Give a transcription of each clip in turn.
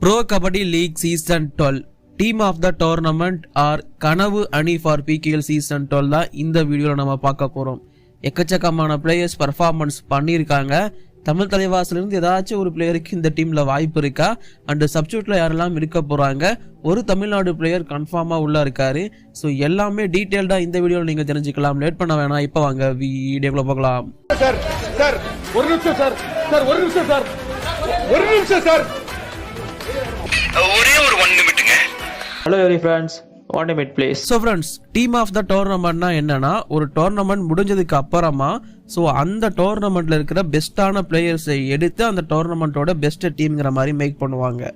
Pro Kabaddi League Season 12 Team of the Tournament or கனவு அணி for PKL Season 12 தான் இந்த வீடியோல நம்ம பார்க்க போறோம். எக்கச்சக்கமான பிளேயர்ஸ் பெர்ஃபார்மன்ஸ் பண்ணியிருக்காங்க. தமிழ் தலைவாசிலிருந்து ஏதாச்சும் ஒரு பிளேயருக்கு இந்த டீம்ல வாய்ப்பு இருக்கா அண்ட் சப்ஸ்டிட்யூட்ல யாரெல்லாம் இருக்க போறாங்க, ஒரு தமிழ்நாடு பிளேயர் கன்ஃபார்மா உள்ள இருக்காரு. ஸோ எல்லாமே டீடைல்டா இந்த வீடியோவில் நீங்க தெரிஞ்சுக்கலாம். லேட் பண்ண வேணாம், இப்போ வாங்க வீடியோக்குள்ள போகலாம். சார் சார் ஒரு நிமிஷம் சார் சார் ஒரு நிமிஷம் சார் ஒரு நிமிஷம் சார் ஒரே ஒரு 1 நிமிட்டுங்க. Hello every friends, 1 minute please. So friends, team of the டோர்னமெண்ட்னா என்னன்னா, ஒரு டோர்னமெண்ட் முடிஞ்சதுக்கு அப்புறமா ஸோ அந்த டோர்னமெண்ட்ல இருக்கிற பெஸ்ட்டான பிளேயர்ஸை எடுத்து அந்த டோர்னமெண்ட்டோட பெஸ்ட் டீம்ங்கிற மாதிரி மேக் பண்ணுவாங்க.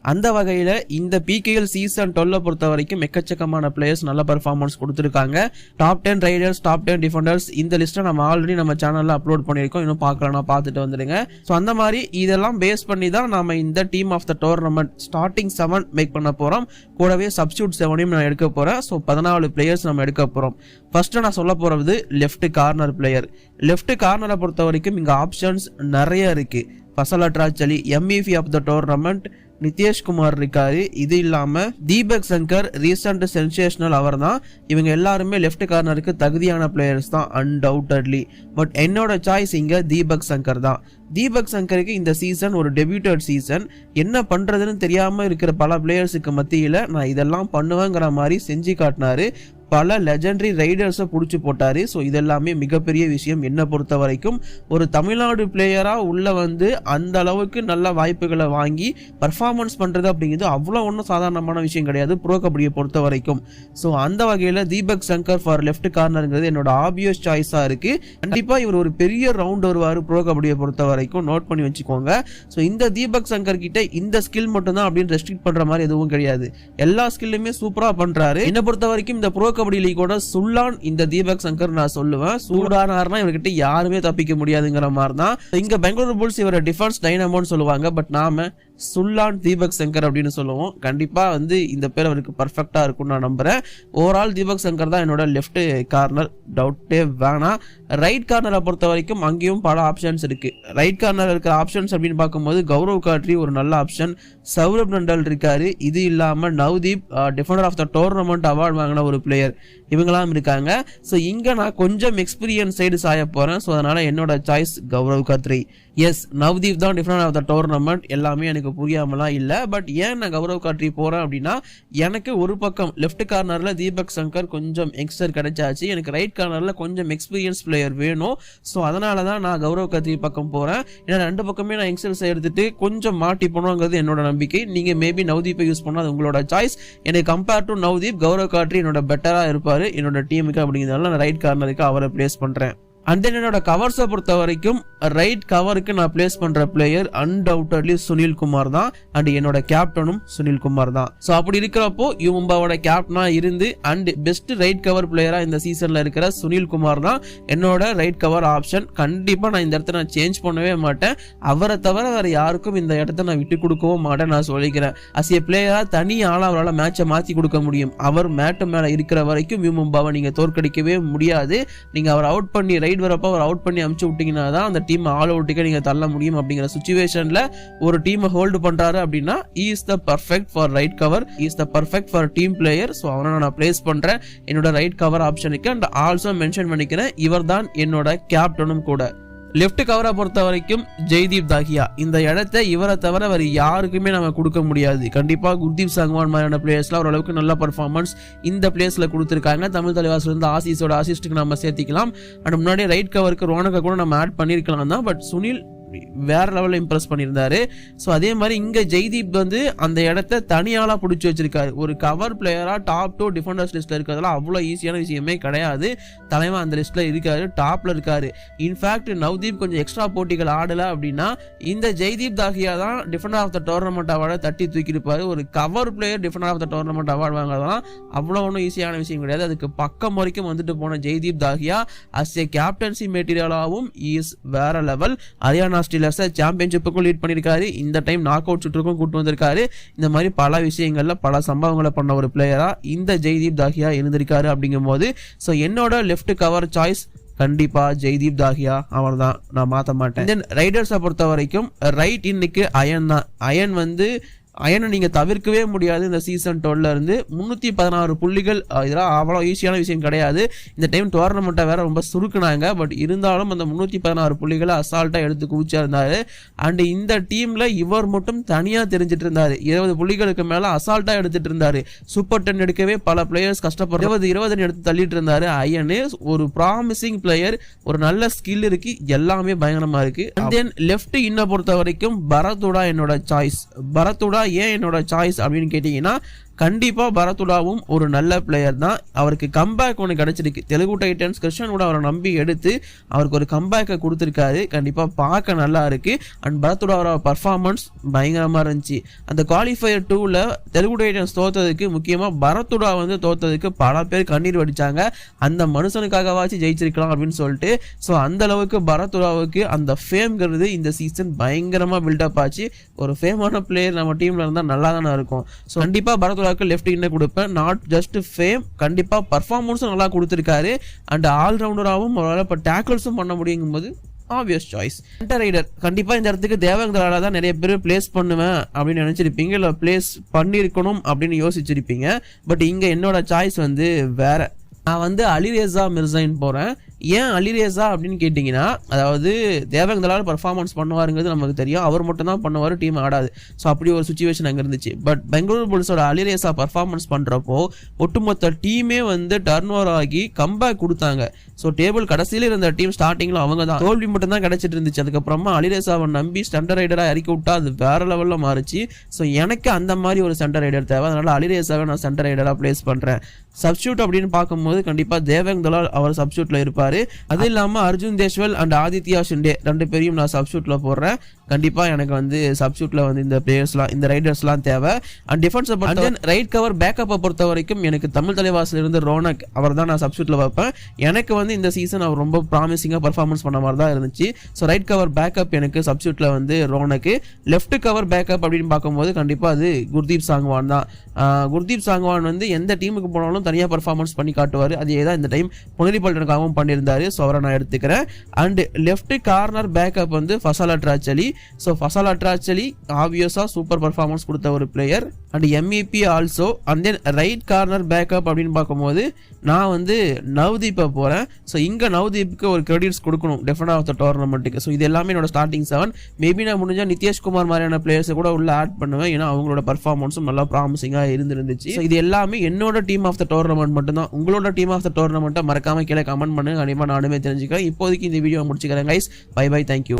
அந்த வகையில் இந்த PKL சீசன் 12 பொறுத்த வரைக்கும் எக்கச்சக்கமான பிளேயர்ஸ் நல்ல பர்ஃபார்மன்ஸ் கொடுத்துருக்காங்க. டாப் 10 ரைடர்ஸ், டாப் 10 டிஃபெண்டர்ஸ், இந்த லிஸ்ட்டை நம்ம ஆல்ரெடி நம்ம சேனலில் அப்லோட் பண்ணியிருக்கோம். இன்னும் பார்க்கலன்னா பார்த்துட்டு வந்துடுங்க. ஸோ அந்த மாதிரி இதெல்லாம் பேஸ் பண்ணி தான் நம்ம இந்த team of the tournament starting 7 make பண்ண போகிறோம். கூடவே சப்ஸ்டிட்யூட் 7 நான் எடுக்க போகிறேன். ஸோ 14 பிளேயர்ஸ் நம்ம எடுக்க போகிறோம். ஃபர்ஸ்ட் நான் சொல்ல போகிறது லெஃப்ட் கார்னர் பிளேயர். லெஃப்ட் கார்னரை பொறுத்த வரைக்கும் இங்கே ஆப்ஷன்ஸ் நிறைய இருக்கு. ஃபசல் அட்ராச்சலி MVP of the tournament Nitesh Kumar இருக்காரு. இது இல்லாம தீபக் சங்கர் ரீசன்ட் சென்சேஷனல் அவர் தான். இவங்க எல்லாருமே லெஃப்ட் கார்னருக்கு தகுதியான பிளேயர்ஸ் தான் அன்டவுட்டட்லி. பட் என்னோட சாய்ஸ் இங்க தீபக் சங்கர் தான். தீபக் சங்கருக்கு இந்த சீசன் ஒரு டெபியூட்டட் சீசன். என்ன பண்றதுன்னு தெரியாம இருக்கிற பல பிளேயர்ஸுக்கு மத்தியில நான் இதெல்லாம் பண்ணுவேங்கிற மாதிரி செஞ்சு காட்டினாரு. பல லெஜெண்டரி ரைடர்ஸை பிடிச்சி போட்டாரு. ஸோ இதெல்லாமே மிகப்பெரிய விஷயம் என்னை பொறுத்த வரைக்கும். ஒரு தமிழ்நாடு பிளேயராக உள்ள வந்து அந்த அளவுக்கு நல்ல வாய்ப்புகளை வாங்கி பர்ஃபார்மன்ஸ் பண்ணுறது அப்படிங்கிறது அவ்வளோ ஒன்றும் சாதாரணமான விஷயம் கிடையாது ப்ரோ கபடியை பொறுத்த வரைக்கும். ஸோ அந்த வகையில் தீபக் சங்கர் ஃபார் லெஃப்ட் கார்னருங்கிறது என்னோட ஆப்வியஸ் சாய்ஸாக இருக்குது. கண்டிப்பாக இவர் ஒரு பெரிய ரவுண்ட் வருவார் ப்ரோ கபடியை பொறுத்த வரைக்கும், நோட் பண்ணி வச்சுக்கோங்க. ஸோ இந்த தீபக் சங்கர் கிட்ட இந்த ஸ்கில் மட்டும்தான் அப்படின்னு ரெஸ்ட்ரிக்ட் பண்ணுற மாதிரி எதுவும் கிடையாது. எல்லா ஸ்கில்லுமே சூப்பராக பண்ணுறாரு. என்னை பொறுத்த வரைக்கும் இந்த ப்ரோ கபடி லீகோட சுல்லான் இந்த தீபக் சங்கர் நான் சொல்லுவேன். சூடானார்னா இவர்கிட்ட யாருமே தப்பிக்க முடியாதுங்கிற மாதிரி தான். இங்க பெங்களூரு புல்ஸ் இவரை டிஃபென்ஸ் டைனமோன்னு சொல்லுவாங்க. பட் நாம சுல்லான் தீபக் சங்கர் அப்படின்னு சொல்லுவோம். கண்டிப்பா வந்து இந்த பேர் அவருக்கு பர்ஃபெக்டா இருக்கும்னு நான் நம்புறேன். ஓவரால் தீபக் சங்கர் தான் என்னோட லெஃப்ட் கார்னர், டவுட்டே வேணாம். ரைட் கார்னரை பொறுத்த வரைக்கும் அங்கேயும் பல ஆப்ஷன்ஸ் இருக்கு. ரைட் கார்னர் இருக்கிற ஆப்ஷன்ஸ் அப்படின்னு பார்க்கும்போது கௌரவ் காட்ரி ஒரு நல்ல ஆப்ஷன், சௌரப் நண்டல் இருக்காரு. இது இல்லாம Navdeep defender of the tournament award வாங்கின ஒரு பிளேயர், இவங்களாம் இருக்காங்க. ஸோ இங்க நான் கொஞ்சம் எக்ஸ்பீரியன்ஸ் சைடு சாய போறேன். ஸோ அதனால என்னோட சாய்ஸ் கௌரவ் காட்ரி. எஸ், நவ்தீப் தான் டிஃபெண்டர் ஆஃப் த டோர்னமெண்ட். எல்லாமே எனக்கு புரியாமலாம் இல்லை. பட் ஏன் நான் கௌரவ் காட்ரி போறேன் அப்படின்னா, எனக்கு ஒரு பக்கம் லெஃப்ட் கார்னர்ல தீபக் சங்கர் கொஞ்சம் யங்ஸ்டர் கிடைச்சாச்சு, எனக்கு ரைட் கார்னர்ல கொஞ்சம் எக்ஸ்பீரியன்ஸ் பிளேயர் வேணும். ஸோ அதனால தான் நான் கௌரவ் காட்ரி பக்கம் போறேன். ஏன்னா ரெண்டு பக்கமே நான் யங்ஸ்டர்ஸ் எடுத்துட்டு கொஞ்சம் மாட்டி போனோங்கிறது என்னோட நம்பிக்கை. நீங்க மேபி நவ்தீப்பை யூஸ் பண்ணா அது உங்களோட சாய்ஸ். எனக்கு கம்பேர் டு நவ்தீப் கௌரவ் காட்ரி என்னோட பெட்டரா இருப்பாரு என்னோட டீமுக்கு. அப்படிங்கிறதுனால நான் ரைட் கார்னருக்கு அவரை பிளேஸ் பண்றேன். அண்ட் தென் என்னோட கவர்ஸை பொறுத்த வரைக்கும் ரைட் கவருக்கு நான் பிளேஸ் பண்ற பிளேயர் அன்டவுட்டட்லி சுனில் குமார் தான். அண்ட் என்னோட கேப்டனும் சுனில் குமார் தான். ஸோ அப்படி இருக்கிறப்போ யுமும்பாவோட கேப்டனா இருந்து அண்ட் பெஸ்ட் ரைட் கவர் பிளேயரா இந்த சீசன்ல இருக்கிற சுனில் குமார் தான் என்னோட ரைட் கவர் ஆப்ஷன். கண்டிப்பா நான் இந்த இடத்த நான் சேஞ்ச் பண்ணவே மாட்டேன். அவரை தவிர வேற யாருக்கும் இந்த இடத்த நான் விட்டு கொடுக்கவும் மாட்டேன். நான் சொல்லிக்கிறேன், அஸ் ஏ பிளேயரா தனி ஆளா அவரால் மேட்சை மாற்றி கொடுக்க முடியும். அவர் மேட்டு மேல இருக்கிற வரைக்கும் யுமும்பாவை நீங்க தோற்கடிக்கவே முடியாது. நீங்க அவர் அவுட் பண்ணி ரைட் வரப்ப அவர் அவுட் பண்ணி அமுச்சு விட்டீங்கன்னா தான் அந்த டீம் ஆல் அவுட்டுக்கே நீங்க தள்ள முடியும். அப்படிங்கிற சிச்சுவேஷன்ல ஒரு டீமை ஹோல்டு பண்றாரு அப்படின்னா is the perfect for right cover, is the perfect for team player. So அவனை நான் பிளேஸ் பண்றேன் என்னோட ரைட் கவர் ஆப்ஷனுக்கு. அண்ட் ஆல்சோ மென்ஷன் பண்ணிக்கிறேன், இவர் தான் என்னோட கேப்டனும் கூட. லெஃப்ட் கவரை பொறுத்த வரைக்கும் ஜெய்தீப் தாகியா. இந்த இடத்த இவரை தவிர வேறு யாருக்குமே நம்ம கொடுக்க முடியாது. கண்டிப்பா குர்தீப் சங்வான் மாதிரியான பிளேயர்ஸ்லாம் ஓரளவுக்கு நல்ல பர்ஃபார்மன்ஸ் இந்த பிளேஸ்ல கொடுத்துருக்காங்க. தமிழ் தலைவாசில இருந்து ஆசிஸோட அசிஸ்டுக்கு நம்ம சேர்த்திக்கலாம். அண்ட் முன்னாடி ரைட் கவருக்கு ரோனகை கூட நம்ம ஆட் பண்ணிருக்கலாம் தான். பட் சுனில் வேற லெவலில் இம்ப்ரெஸ் பண்ணியிருந்தாரு. ஸோ அதே மாதிரி இங்க ஜெய்தீப் வந்து அந்த இடத்த தனியாளா பிடிச்சி வச்சிருக்காரு. ஒரு கவர் பிளேயரா டாப் 2 டிஃபெண்டர்ஸ் லிஸ்ட்ல இருக்கிறதுல அவ்வளோ ஈஸியான விஷயமே கிடையாது. தலைவன் அந்த லிஸ்ட்ல இருக்காரு, டாப்ல இருக்காரு. இன்ஃபேக்ட் நவ்தீப் கொஞ்சம் எக்ஸ்ட்ரா போட்டிகள் ஆடல அப்படின்னா இந்த ஜெய்தீப் தாகியா தான் டிஃபெண்டர் ஆஃப் த டோர்னமெண்ட் அவார்டை தட்டி தூக்கி இருப்பாரு. ஒரு cover player defender of the tournament award வாங்குறதுலாம் அவ்வளோ ஒன்றும் ஈஸியான விஷயம் கிடையாது. அதுக்கு பக்கம் வரைக்கும் வந்துட்டு போன Jaideep Dahiya as a captaincy மெட்டீரியலாகவும் இஸ் வேற லெவல். ஹரியானா ஸ்டீலர்ஸை சாம்பியன்ஷிப்புக்கும் லீட் பண்ணியிருக்காரு. இந்த டைம் நாக் அவுட் சுற்றுக்கும் கூட்டு வந்திருக்காரு. இந்த மாதிரி பல விஷயங்கள்ல பல சம்பவங்களை பண்ண ஒரு பிளேயரா இந்த ஜெய்தீப் தாகியா இருந்திருக்காரு. அப்படிங்கும் போது ஸோ என்னோட லெஃப்ட் கவர் சாய்ஸ் கண்டிப்பா ஜெய்தீப் தாகியா அவர் தான், நான் மாற்ற மாட்டேன். தென் ரைடர்ஸை பொறுத்த வரைக்கும் ரைட் இன்னைக்கு அயன் தான். அயன் வந்து அயனை நீங்கள் தவிர்க்கவே முடியாது. இந்த சீசன் 12 இருந்து 316 புள்ளிகள், இதெல்லாம் அவ்வளோ ஈஸியான விஷயம் கிடையாது. இந்த டைம் டோர்னமெண்ட்டை வேற ரொம்ப சுருக்குனாங்க. பட் இருந்தாலும் அந்த 316 புள்ளிகளை அசால்ட்டாக எடுத்து குவிச்சா இருந்தார். அண்ட் இந்த டீமில் இவர் மட்டும் தனியாக தெரிஞ்சிட்டு இருந்தார். 20 புள்ளிகளுக்கு மேலே அசால்ட்டாக எடுத்துட்டு இருந்தார். சூப்பர் 10 எடுக்கவே பல பிளேயர்ஸ் கஷ்டப்படுற 20 எடுத்து தள்ளிட்டு இருந்தார். அயனு ஒரு ப்ராமிசிங் பிளேயர், ஒரு நல்ல ஸ்கில் இருக்கு, எல்லாமே பயங்கரமாக இருக்கு. அண்ட் தென் லெஃப்ட் இன்ன பொறுத்த வரைக்கும் பரத்துடா என்னோட சாய்ஸ். பரத்துடா ஏன் என்னோட சாய்ஸ் அப்படின்னு கேட்டிங்கன்னா, கண்டிப்பாக பரத்துடாவும் ஒரு நல்ல பிளேயர் தான். அவருக்கு கம்பேக் ஒன்று கிடச்சிருக்கு. தெலுங்கு டைட்டன்ஸ் கிருஷ்ணன் கூட அவரை நம்பி எடுத்து அவருக்கு ஒரு கம்பேக்கை கொடுத்துருக்காரு. கண்டிப்பாக பார்க்க நல்லா இருக்கு. அண்ட் பரத்துடாவோட பர்ஃபார்மன்ஸ் பயங்கரமாக இருந்துச்சு. அந்த குவாலிஃபயர் 2ல் தெலுங்கு டைட்டன்ஸ் தோத்ததுக்கு முக்கியமாக பரத்துடா வந்து தோத்ததுக்கு பல பேர் கண்ணீர் வடிச்சாங்க. அந்த மனுஷனுக்காகவாச்சு ஜெயிச்சிருக்கலாம் அப்படின்னு சொல்லிட்டு. ஸோ அந்த அளவுக்கு பரத்துடாவுக்கு அந்த ஃபேம்ங்கிறது இந்த சீசன் பயங்கரமாக பில்டப் ஆச்சு. ஒரு ஃபேமான பிளேயர் நம்ம டீமில் இருந்தால் நல்லா தானே இருக்கும். ஸோ கண்டிப்பாக பரத்துடா லெஃப்ட் இன்ன கொடுப்பேன். நாட் ஜஸ்ட் ஃபேம், கண்டிப்பா பர்ஃபார்மன்ஸும் நல்லா கொடுத்துருக்காரு. அண்ட் ஆல்ரவுண்டராகவும் அவரால் இப்போ டேக்கிள்ஸும் பண்ண முடியுங்கும் போது ஆப்வியஸ் சாய்ஸ். சென்டர் ரைடர் கண்டிப்பா இந்த இடத்துக்கு தேவங்களால தான் நிறைய பேர் பிளேஸ் பண்ணுவேன் அப்படின்னு நினைச்சிருப்பீங்க, இல்லை பிளேஸ் பண்ணியிருக்கணும் அப்படின்னு யோசிச்சிருப்பீங்க. பட் இங்க என்னோட சாய்ஸ் வந்து வேற. நான் வந்து அலிரேசா மிர்சைன் போகிறேன். ஏன் அலிரேசா அப்படின்னு கேட்டிங்கன்னா, அதாவது தேவங்களால் பர்ஃபார்மன்ஸ் பண்ணுவாருங்கிறது நமக்கு தெரியும். அவர் மட்டும் தான் பண்ணுவார், டீம் ஆடாது. ஸோ அப்படி ஒரு சுச்சுவேஷன் அங்கே இருந்துச்சு. பட் பெங்களூரு புல்ஸோட அலிரேசா பர்ஃபார்மன்ஸ் பண்ணுறப்போ ஒட்டுமொத்த டீமே வந்து டர்ன் ஓவர் ஆகி கம்பேக் கொடுத்தாங்க. ஸோ டேபிள் கடைசியில் இருந்த டீம் ஸ்டார்டிங்கில் அவங்க தான் தோல்வி மட்டும் தான் கிடைச்சிட்டு இருந்துச்சு. அதுக்கப்புறமா அலிரேசாவை நம்பி சென்டர் ரைடராக இறக்கி விட்டா அது வேற லெவலில் மாறிச்சு. ஸோ எனக்கு அந்த மாதிரி ஒரு சென்டர் ரைடர் தேவை. அதனால அலிரேசாவை நான் சென்டர் ரைடராக பிளேஸ் பண்ணுறேன். சப்ஸ்டியூட் அப்படின்னு பார்க்கும்போது கண்டிப்பாக தேவங்களால் அவர் சப்ஸ்டியூட்டில் இருப்பார். அது இல்லாமல் அர்ஜுன் தேஷ்வல் அண்ட் ஆதித்யா ஷிண்டே 2 பேரையும் நான் சப்ஸ்டியூட்டில் போடுறேன். கண்டிப்பாக எனக்கு வந்து சப்ஸ்டியூட்டில் வந்து இந்த பிளேயர்ஸ்லாம், இந்த ரைடர்ஸ்லாம் தேவை. அண்ட் டிஃபென்ஸை பொறுத்த ரைட் கவர் பேக்கப்பை பொறுத்த வரைக்கும் எனக்கு தமிழ் தலைவாசில் இருந்து ரோனக் அவர் தான் நான் சப்ஸ்டியூட்டில் வைப்பேன். எனக்கு வந்து இந்த சீசன் அவர் ரொம்ப ப்ராமிசிங்காக பர்ஃபார்மன்ஸ் பண்ண மாதிரி தான் இருந்துச்சு. ஸோ ரைட் கவர் பேக்கப் எனக்கு சப்ஸ்டியூட்டில் வந்து ரோனக்கு. லெஃப்ட் கவர் பேக்கப் அப்படின்னு பார்க்கும்போது கண்டிப்பாக அது குர்தீப் சாங்வான் தான். குர்தீப் சாங்வான் வந்து எந்த டீமுக்கு போனாலும் தனியாக பர்ஃபார்மன்ஸ் பண்ணி காட்டுவார். அதே தான் இந்த டைம் புனேரி பல்டனுக்காகவும் பண்ணியிருந்தாரு. ஸோ அவரை நான் எடுத்துக்கிறேன். அண்ட் லெஃப்ட் கார்னர் பேக்கப் வந்து ஃபசால் அட்ராச்சலி. ஸோ ஃபசால் அட்ராச்சலி ஆப்வியஸாக சூப்பர் பர்ஃபார்மன்ஸ் கொடுத்த ஒரு player. And MEP also. And then right corner backup அப்படின்னு பார்க்கும்போது நான் வந்து நவ்தீப்பை போகிறேன். ஸோ இங்கே நவ்தீப்புக்கு ஒரு கிரெடிட்ஸ் கொடுக்கணும் டெஃபினட் ஆஃப் த டோர்னமெண்ட்டுக்கு. ஸோ இது எல்லாமே என்னோட ஸ்டார்டிங் 7. மேபி நான் முடிஞ்சால் நித்யேஷ்குமார் மாதிரியான பிளேயர்ஸை கூட உள்ள ஆட் பண்ணுவேன். ஏன்னா அவங்களோட பர்ஃபார்மன்ஸும் நல்லா ப்ராமிசிங்காக இருந்துருந்துச்சு. ஸோ இது எல்லாமே என்னோட டீம் ஆஃப் த டோர்னமெண்ட் மட்டும்தான். உங்களோட டீம் ஆஃப் த டோர்னமெண்ட்டை மறக்காம கீழே கமெண்ட் பண்ணுங்க. கண்டிப்பாக நானுமே தெரிஞ்சுக்கிறேன். இப்போதைக்கு இந்த வீடியோ முடிச்சுக்கிறேன் கைஸ். By by, thank you.